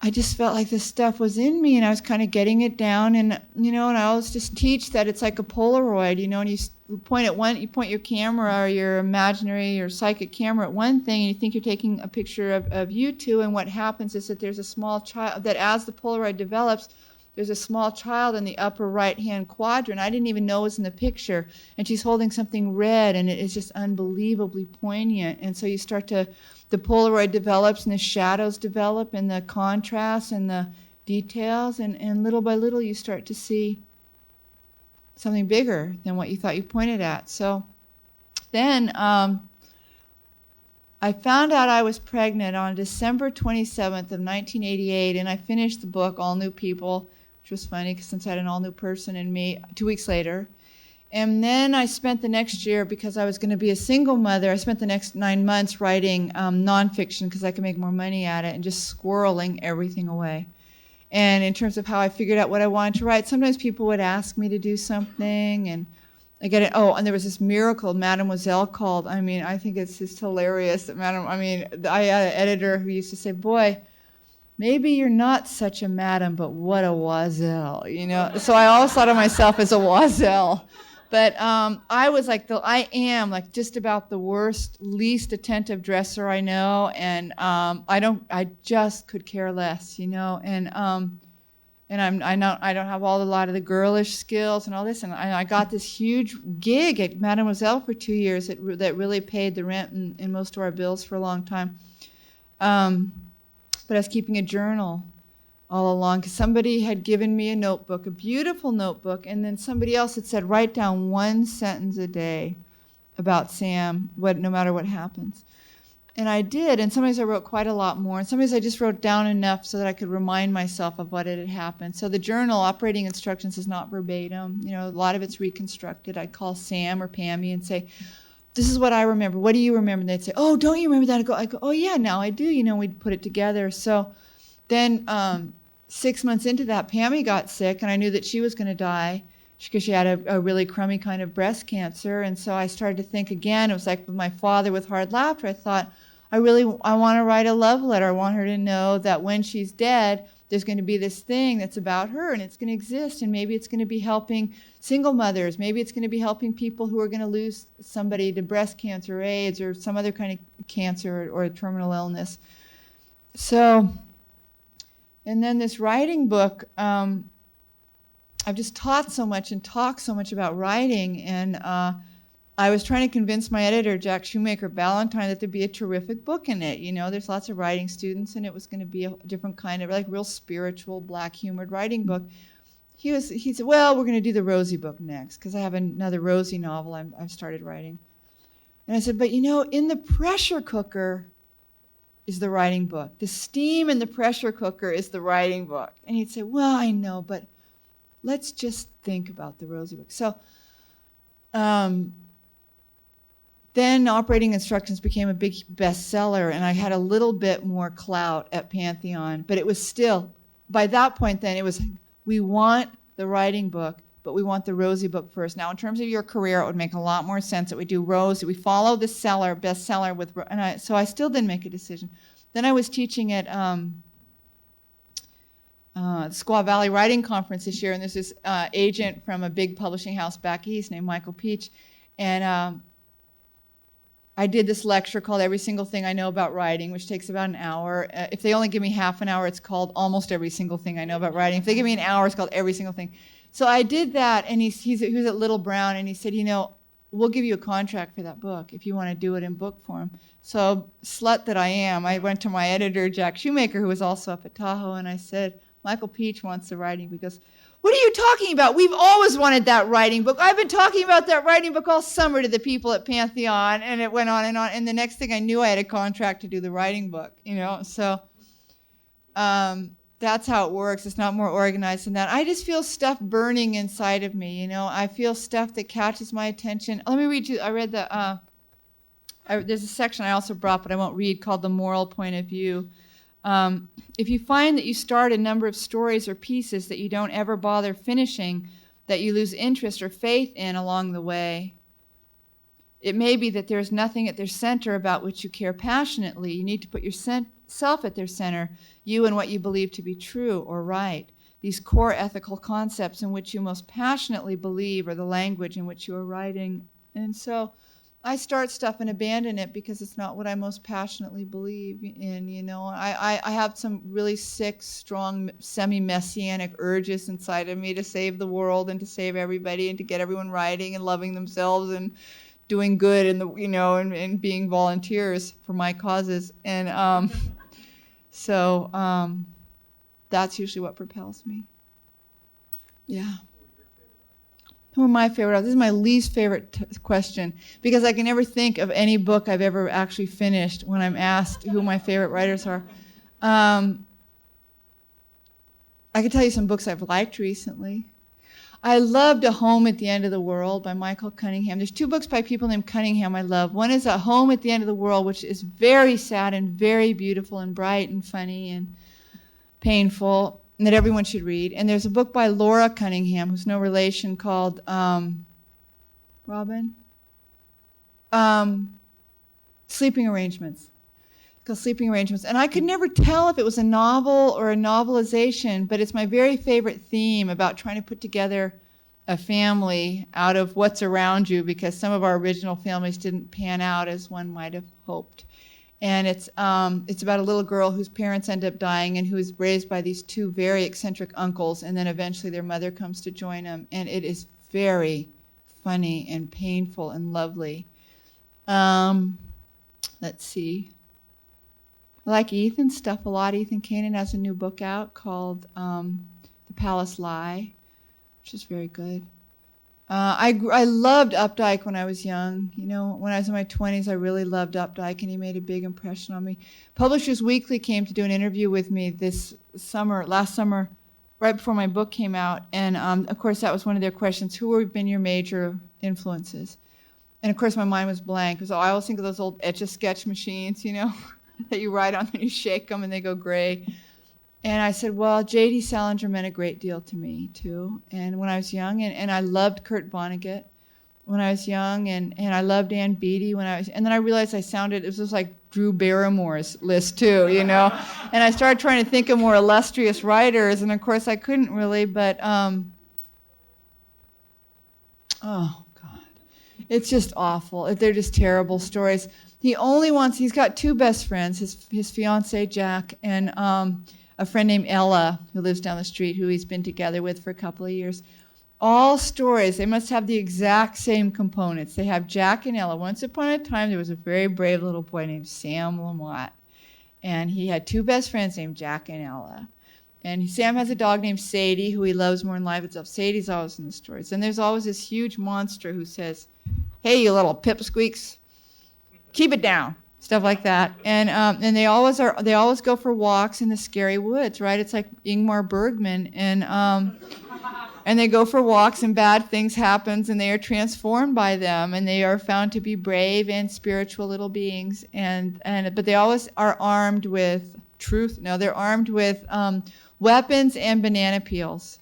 I just felt like this stuff was in me, and I was kind of getting it down. And and I always just teach that it's like a Polaroid, and you point your camera or your imaginary or psychic camera at one thing, and you think you're taking a picture of you two, and what happens is that there's a small child, that as the Polaroid develops, there's a small child in the upper right-hand quadrant. I didn't even know was in the picture, and she's holding something red, and it is just unbelievably poignant. And so the Polaroid develops, and the shadows develop, and the contrasts, and the details, and little by little you start to see something bigger than what you thought you pointed at. So then I found out I was pregnant on December 27th of 1988, and I finished the book, All New People, which was funny because since I had an all-new person in me 2 weeks later. And then I spent the next year, because I was going to be a single mother, I spent the next 9 months writing nonfiction because I could make more money at it, and just squirreling everything away. And in terms of how I figured out what I wanted to write, sometimes people would ask me to do something, and I get it. Oh, and there was this miracle Mademoiselle called. I mean, I think it's just hilarious that I had an editor who used to say, "Boy, maybe you're not such a madam, but what a oiselle," So I always thought of myself as a oiselle. But I am just about the worst, least attentive dresser I know, and I just could care less, and I don't have a lot of the girlish skills and all this, and I got this huge gig at Mademoiselle for 2 years that really paid the rent and most of our bills for a long time. But I was keeping a journal all along, because somebody had given me a notebook, a beautiful notebook, and then somebody else had said, write down one sentence a day about Sam, no matter what happens. And I did, and sometimes I wrote quite a lot more, and sometimes I just wrote down enough so that I could remind myself of what had happened. So the journal, operating instructions, is not verbatim. A lot of it's reconstructed. I'd call Sam or Pammy and say, this is what I remember. What do you remember? And they'd say, oh, don't you remember that? I go, oh, yeah, now I do. We'd put it together. So then 6 months into that, Pammy got sick, and I knew that she was going to die because she had a really crummy kind of breast cancer. And so I started to think again. It was like with my father with hard laughter. I thought, I want to write a love letter. I want her to know that when she's dead, there's going to be this thing that's about her, and it's going to exist, and maybe it's going to be helping single mothers. Maybe it's going to be helping people who are going to lose somebody to breast cancer or AIDS or some other kind of cancer or a terminal illness. So, and then this writing book, I've just taught so much and talked so much about writing, and I was trying to convince my editor, Jack Shoemaker-Ballantyne, that there'd be a terrific book in it. There's lots of writing students, and it was going to be a different kind of, real spiritual, black-humored writing book. He said, well, we're going to do the Rosie book next, because I have another Rosie novel I've started writing. And I said, but in the pressure cooker is the writing book. The steam in the pressure cooker is the writing book. And he'd say, well, I know, but let's just think about the Rosie book. So, then Operating Instructions became a big bestseller, and I had a little bit more clout at Pantheon. But it was still, by that point then, it was, we want the writing book, but we want the Rosie book first. Now, in terms of your career, it would make a lot more sense that we do Rosie. We follow the bestseller with, so I still didn't make a decision. Then I was teaching at Squaw Valley Writing Conference this year, and there's this agent from a big publishing house back east named Michael Peach, and I did this lecture called Every Single Thing I Know About Writing, which takes about an hour. If they only give me half an hour, it's called Almost Every Single Thing I Know About Writing. If they give me an hour, it's called Every Single Thing. So I did that, and he was at Little Brown, and he said, we'll give you a contract for that book if you want to do it in book form. So, slut that I am, I went to my editor, Jack Shoemaker, who was also up at Tahoe, and I said, Michael Peach wants the writing. He goes, what are you talking about? We've always wanted that writing book. I've been talking about that writing book all summer to the people at Pantheon, and it went on, and the next thing I knew, I had a contract to do the writing book, So That's how it works. It's not more organized than that. I just feel stuff burning inside of me, you know. I feel stuff that catches my attention. Let me read you. I read there's a section I also brought, but I won't read, called The Moral Point of View. If you find that you start a number of stories or pieces that you don't ever bother finishing, that you lose interest or faith in along the way, it may be that there is nothing at their center about which you care passionately. You need to put yourself at their center, you and what you believe to be true or right. These core ethical concepts in which you most passionately believe are the language in which you are writing. And so I start stuff and abandon it because it's not what I most passionately believe in, you know. I have some really sick, strong, semi-messianic urges inside of me to save the world and to save everybody and to get everyone writing and loving themselves and doing good and and being volunteers for my causes. And so that's usually what propels me. Yeah. Who are my favorite authors? This is my least favorite question because I can never think of any book I've ever actually finished when I'm asked who my favorite writers are. I can tell you some books I've liked recently. I loved A Home at the End of the World by Michael Cunningham. There's two books by people named Cunningham I love. One is A Home at the End of the World, which is very sad and very beautiful and bright and funny and painful, and that everyone should read. And there's a book by Laura Cunningham, who's no relation, called Sleeping Arrangements. It's called Sleeping Arrangements. And I could never tell if it was a novel or a novelization, but it's my very favorite theme about trying to put together a family out of what's around you, because some of our original families didn't pan out as one might have hoped. And it's about a little girl whose parents end up dying and who is raised by these two very eccentric uncles, and then eventually their mother comes to join them. And it is very funny and painful and lovely. Let's see. I like Ethan's stuff a lot. Ethan Kanan has a new book out called The Palace Lie, which is very good. I loved Updike when I was young. You know, when I was in my 20s, I really loved Updike, and he made a big impression on me. Publishers Weekly came to do an interview with me last summer, right before my book came out. And, of course, that was one of their questions. Who have been your major influences? And, of course, my mind was blank, because I always think of those old Etch-a-Sketch machines, you know, that you write on and you shake them and they go gray. And I said, well, J.D. Salinger meant a great deal to me, too. And when I was young, and I loved Kurt Vonnegut when I was young, and I loved Ann Beattie when I was, and then I realized it was just like Drew Barrymore's list, too, you know. And I started trying to think of more illustrious writers, and of course I couldn't really, but, oh, God. It's just awful. They're just terrible stories. He's got two best friends, his fiancée, Jack, and a friend named Ella, who lives down the street, who he's been together with for a couple of years. All stories, they must have the exact same components. They have Jack and Ella. Once upon a time, there was a very brave little boy named Sam Lamott, and he had two best friends named Jack and Ella. And Sam has a dog named Sadie, who he loves more than life itself. Sadie's always in the stories. And there's always this huge monster who says, hey, you little pipsqueaks, keep it down. Stuff like that, and they always go for walks in the scary woods, right? It's like Ingmar Bergman, and they go for walks, and bad things happen, and they are transformed by them, and they are found to be brave and spiritual little beings, but they always are armed with truth. No, they're armed with weapons and banana peels.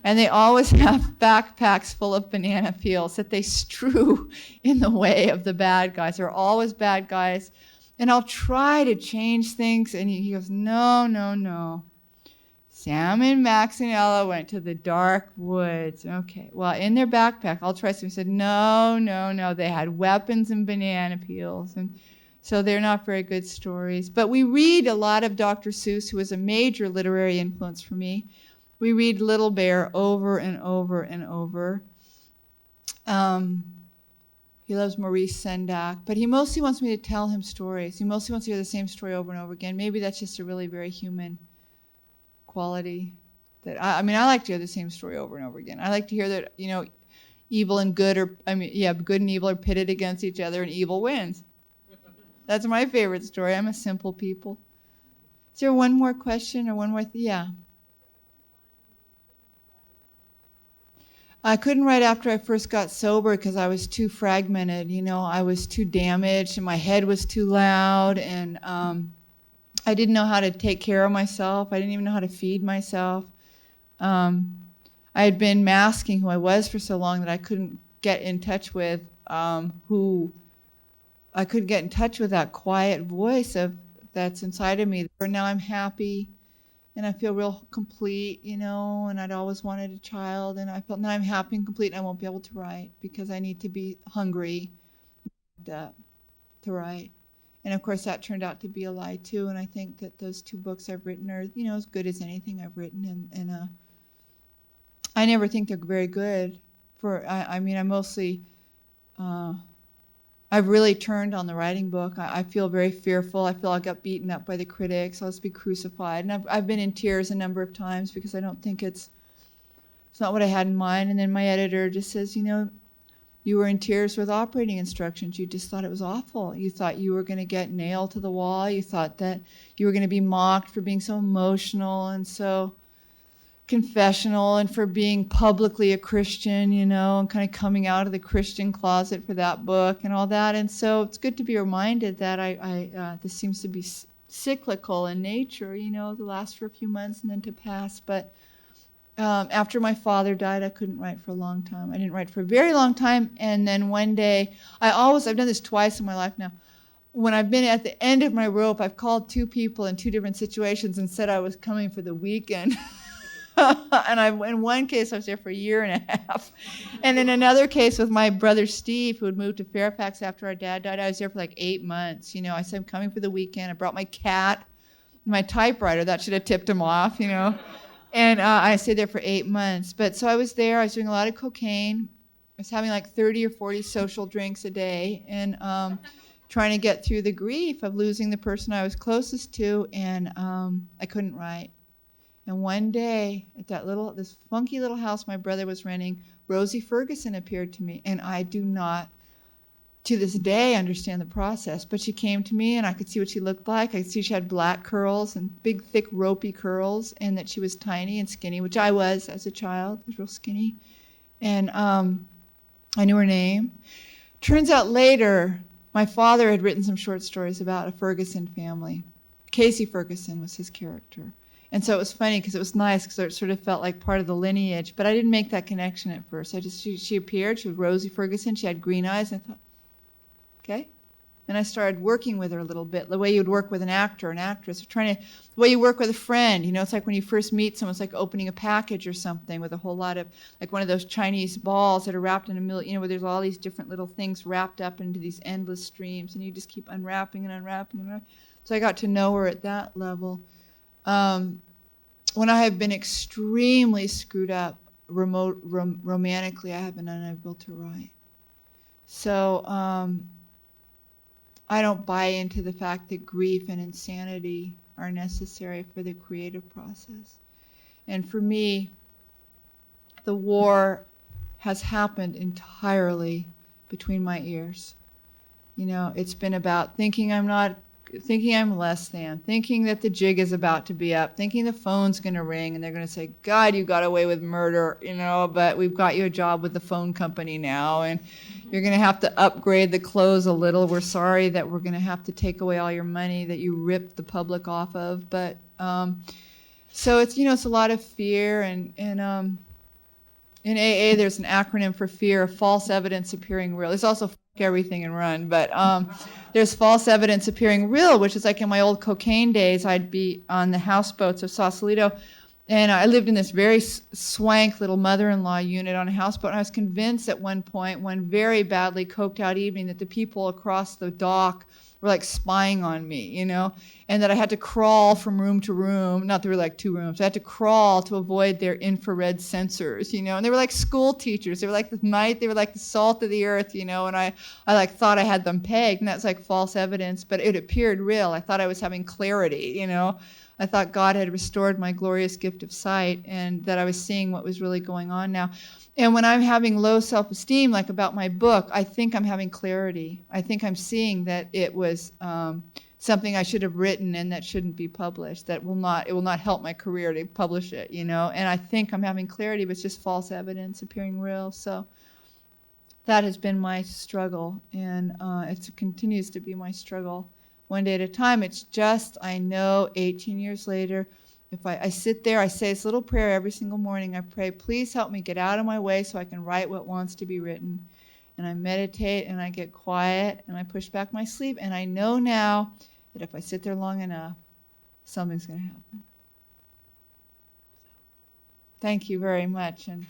And they always have backpacks full of banana peels that they strew in the way of the bad guys. They're always bad guys. And I'll try to change things. And he goes, no. Sam and Max and Ella went to the dark woods. Okay, well, in their backpack, I'll try something. He said, no. They had weapons and banana peels. And so they're not very good stories. But we read a lot of Dr. Seuss, who was a major literary influence for me. We read Little Bear over and over and over. He loves Maurice Sendak, but he mostly wants me to tell him stories. He mostly wants to hear the same story over and over again. Maybe that's just a really very human quality. I like to hear the same story over and over again. I like to hear that, you know, evil and good good and evil are pitted against each other and evil wins. That's my favorite story. I'm a simple people. Is there one more question or one more? Yeah. I couldn't write after I first got sober because I was too fragmented. I was too damaged and my head was too loud, and I didn't know how to take care of myself. I didn't even know how to feed myself. Um, I had been masking who I was for so long that I couldn't get in touch with I couldn't get in touch with that quiet voice that's inside of me. Now I'm happy and I feel real complete, and I'd always wanted a child, and I felt now I'm happy and complete, and I won't be able to write because I need to be hungry to write. And of course that turned out to be a lie too, and I think that those 2 books I've written are, as good as anything I've written, and I never think they're very good. I mean, I mostly, I've really turned on the writing book. I feel very fearful. I feel I got beaten up by the critics. I'll just be crucified. And I've been in tears a number of times because I don't think it's not what I had in mind. And then my editor just says, you were in tears with operating instructions. You just thought it was awful. You thought you were going to get nailed to the wall. You thought that you were going to be mocked for being so emotional and so confessional and for being publicly a Christian, and kind of coming out of the Christian closet for that book and all that. And so it's good to be reminded that this seems to be cyclical in nature, to last for a few months and then to pass. But after my father died, I couldn't write for a long time. I didn't write for a very long time. And then one day, I've done this twice in my life now. When I've been at the end of my rope, I've called 2 people in 2 different situations and said I was coming for the weekend. And in one case, I was there for 1.5 years. And in another case with my brother Steve, who had moved to Fairfax after our dad died, I was there for like 8 months. I said, I'm coming for the weekend. I brought my cat, my typewriter. That should have tipped him off, And I stayed there for 8 months. But so I was there. I was doing a lot of cocaine. I was having like 30 or 40 social drinks a day and trying to get through the grief of losing the person I was closest to. And I couldn't write. And one day, at this funky little house my brother was renting, Rosie Ferguson appeared to me. And I do not, to this day, understand the process. But she came to me, and I could see what she looked like. I could see she had black curls and big, thick, ropey curls, and that she was tiny and skinny, which I was as a child. I was real skinny. And I knew her name. Turns out later, my father had written some short stories about a Ferguson family. Casey Ferguson was his character. And so it was funny because it was nice because it sort of felt like part of the lineage. But I didn't make that connection at first. She appeared. She was Rosie Ferguson. She had green eyes. And I thought, okay. And I started working with her a little bit, the way you would work with an actor, an actress, the way you work with a friend. It's like when you first meet someone, it's like opening a package or something with a whole lot of, like one of those Chinese balls that are wrapped in a million, where there's all these different little things wrapped up into these endless streams, and you just keep unwrapping and unwrapping and unwrapping. So I got to know her at that level. When I have been extremely screwed up romantically, I have been unable to write. So I don't buy into the fact that grief and insanity are necessary for the creative process. And for me, the war has happened entirely between my ears. It's been about thinking I'm less than, thinking that the jig is about to be up, thinking the phone's going to ring and they're going to say, God, you got away with murder, but we've got you a job with the phone company now, and you're going to have to upgrade the clothes a little. We're sorry that we're going to have to take away all your money that you ripped the public off of. But so it's, it's a lot of fear, and in AA, there's an acronym for fear of false evidence appearing real. There's also everything and run, but there's false evidence appearing real, which is like in my old cocaine days, I'd be on the houseboats of Sausalito, and I lived in this very swank little mother-in-law unit on a houseboat, and I was convinced at one point, one very badly coked out evening, that the people across the dock were like spying on me, and that I had to crawl from room to room. Not there were like 2 rooms. I had to crawl to avoid their infrared sensors, and they were like school teachers. They were like they were like the salt of the earth, and I like thought I had them pegged, and that's like false evidence, but it appeared real. I thought I was having clarity, I thought God had restored my glorious gift of sight, and that I was seeing what was really going on now. And when I'm having low self-esteem, like about my book, I think I'm having clarity. I think I'm seeing that it was something I should have written and that shouldn't be published. It will not help my career to publish it, you know. And I think I'm having clarity, but it's just false evidence appearing real. So that has been my struggle, and it continues to be my struggle one day at a time. It's just, I know 18 years later, if I sit there, I say this little prayer every single morning. I pray, please help me get out of my way so I can write what wants to be written. And I meditate and I get quiet and I push back my sleep. And I know now that if I sit there long enough, something's going to happen. Thank you very much. And